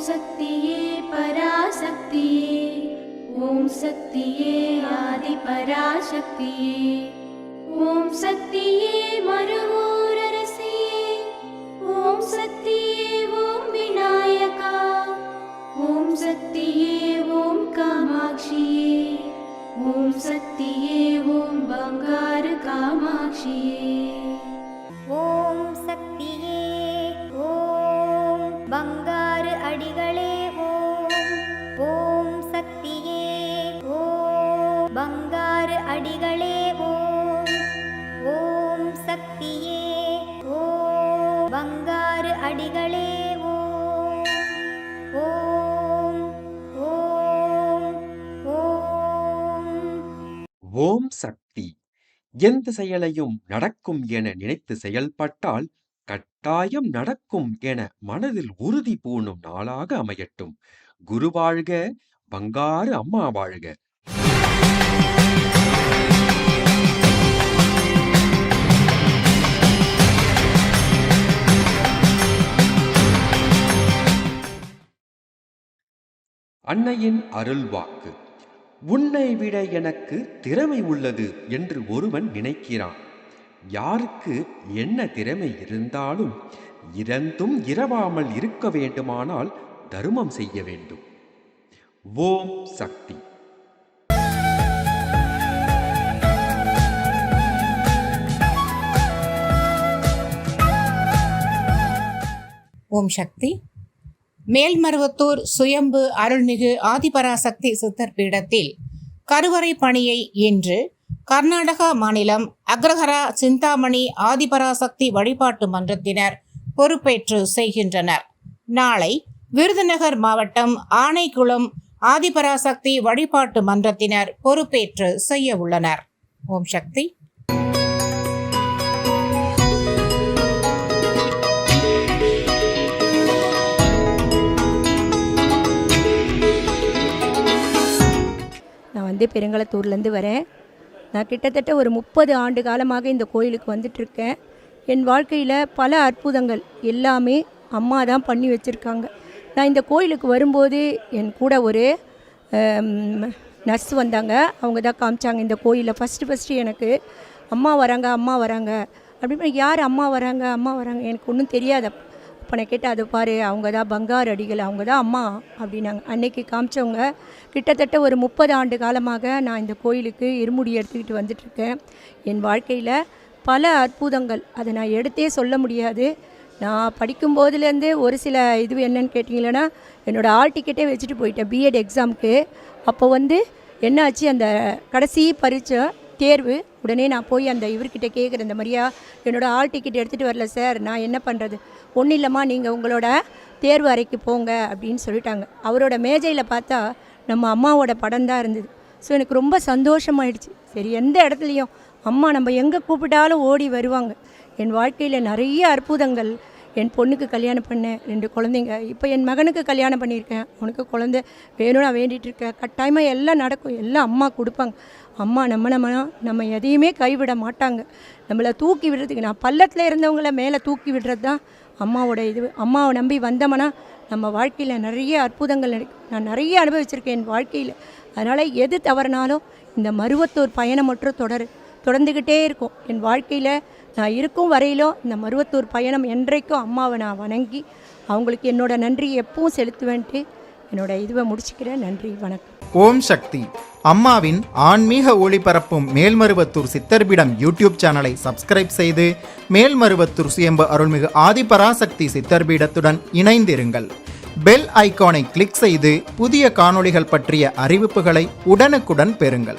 சக்தியே பராசக்தியே, ஓம் சக்தியே ஆதி பராசக்தியே, ஓம் சக்தியே மருவூரரசியே, ஓம் சக்தியே ஓம் விநாயகா, ஓம் சக்தியே ஓம் காமாட்சியே, ஓம் சக்தியே ஓம் பங்காரு காமாட்சியே. ஓம் சக்தியே ஓம் பங்காரு அடிகளே ஓம். ஓம் சக்தியே ஓம் பங்காரு அடிகளே ஓம். ஓம் சக்தியே ஓம் பங்காரு அடிகளே ஓம். ஓம் ஓம் ஓம். ஓம் சக்தி. எந்த செயலையும் நடக்கும் என நினைத்து செயல்பட்டால் கட்டாயம் நடக்கும் என மனதில் உறுதி பூணும் நாளாக அமையட்டும். குரு வாழ்க, பங்காரு அம்மா வாழ்க. அன்னையின் அருள்வாக்கு. உன்னை விட எனக்கு திறமை உள்ளது என்று ஒருவன் நினைக்கிறான். யாருக்கு என்ன திறமை இருந்தாலும் இறந்தும் இரவாமல் இருக்க வேண்டுமானால் தர்மம் செய்ய வேண்டும். ஓம் சக்தி. ஓம் சக்தி. மேல்மருவத்தூர் சுயம்பு அருள்மிகு ஆதிபராசக்தி சித்தர் பீடத்தில் கருவறை பணியை இன்று கர்நாடகா மாநிலம் அக்ரஹரா சிந்தாமணி ஆதிபராசக்தி வழிபாட்டு மன்றத்தினர் பொறுப்பேற்று செய்கின்றனர். நாளை விருதுநகர் மாவட்டம் ஆனைக்குளம் ஆதிபராசக்தி வழிபாட்டு மன்றத்தினர் பொறுப்பேற்று செய்ய உள்ளனர். ஓம் சக்தி. நான் பெருங்களத்தூர்லேருந்து வரேன். நான் கிட்டத்தட்ட ஒரு 30 ஆண்டு காலமாக இந்த கோயிலுக்கு வந்துட்டுருக்கேன். என் வாழ்க்கையில் பல அற்புதங்கள் எல்லாமே அம்மா தான் பண்ணி வச்சுருக்காங்க. நான் இந்த கோயிலுக்கு வரும்போது என் கூட ஒரு நர்ஸ் வந்தாங்க. அவங்க தான் காமிச்சாங்க இந்த கோயிலில் ஃபஸ்ட்டு எனக்கு அம்மா வராங்க அப்படின்னு. யார் அம்மா வராங்க எனக்கு ஒன்றும் தெரியாது. அப்போ நான் கேட்டேன், அதை பாரு, அவங்க தான் பங்காரு அடிகள், அவங்க தான் அம்மா அப்படின்னாங்க. அன்னைக்கு காமிச்சவங்க. கிட்டத்தட்ட ஒரு 30 ஆண்டு காலமாக நான் இந்த கோயிலுக்கு இருமுடி எடுத்துக்கிட்டு வந்துட்டுருக்கேன். என் வாழ்க்கையில் பல அற்புதங்கள், அதை நான் எடுத்தே சொல்ல முடியாது. நான் படிக்கும்போதுலேருந்து ஒரு சில இது என்னன்னு கேட்டிங்கன்னா, என்னோடய ஆல் டிக்கெட்டே வச்சுட்டு போயிட்டேன் பிஎட் எக்ஸாமுக்கு. அப்போ என்னாச்சு, அந்த கடைசி பரீட்சை தேர்வு. உடனே நான் போய் அந்த இவர்கிட்ட கேட்குறேன், இந்த மாதிரியா என்னோடய ஆல் டிக்கெட் எடுத்துகிட்டு வரல சார், நான் என்ன பண்ணுறது? ஒன்றும் இல்லைம்மா, நீங்கள் உங்களோட தேர்வு அறைக்கு போங்க அப்படின்னு சொல்லிட்டாங்க. அவரோட மேஜையில் பார்த்தா நம்ம அம்மாவோட படம் தான் இருந்தது. ஸோ எனக்கு ரொம்ப சந்தோஷமாயிடுச்சு. சரி, எந்த இடத்துலையும் அம்மா நம்ம எங்கே கூப்பிட்டாலும் ஓடி வருவாங்க. என் வாழ்க்கையில் நிறைய அற்புதங்கள். என் பொண்ணுக்கு கல்யாணம் பண்ணேன், 2 குழந்தைங்க. இப்போ என் மகனுக்கு கல்யாணம் பண்ணியிருக்கேன். அவனுக்கு குழந்தை வேணும், நான் வேண்டிகிட்டு இருக்கேன். கட்டாயமாக எல்லாம் நடக்கும், எல்லாம் அம்மா கொடுப்பாங்க. அம்மா நம்ம எதையுமே கைவிட மாட்டாங்க. நம்மளை தூக்கி விடுறதுக்கு, நான் பள்ளத்தில் இருந்தவங்கள மேலே தூக்கி விடுறது தான் அம்மாவோட இது. அம்மாவை நம்பி வந்தோம்னா நம்ம வாழ்க்கையில் நிறைய அற்புதங்கள் நான் நிறைய அனுபவிச்சிருக்கேன் என் வாழ்க்கையில். அதனால் எது தவறுனாலும் இந்த மருவத்தூர் பயணம் மட்டும் தொடர்ந்துக்கிட்டே இருக்கும். என் வாழ்க்கையில் நான் இருக்கும் வரையிலும் இந்த மருவத்தூர் பயணம் என்றைக்கும் அம்மாவை நான் வணங்கி அவங்களுக்கு என்னோட நன்றி எப்பவும் செலுத்துவேன்ட்டு என்னோட இதுவை முடிச்சுக்கிறேன். நன்றி, வணக்கம். ஓம் சக்தி. அம்மாவின் ஆன்மீக ஒளிபரப்பும் மேல்மருவத்தூர் சித்தர்பீடம் யூடியூப் சேனலை சப்ஸ்கிரைப் செய்து மேல்மருவத்தூர் சுயம்பு அருள்மிகு ஆதிபராசக்தி சித்தர்பீடத்துடன் இணைந்திருங்கள். பெல் ஐகானை கிளிக் செய்து புதிய காணொளிகள் பற்றிய அறிவிப்புகளை உடனுக்குடன் பெறுங்கள்.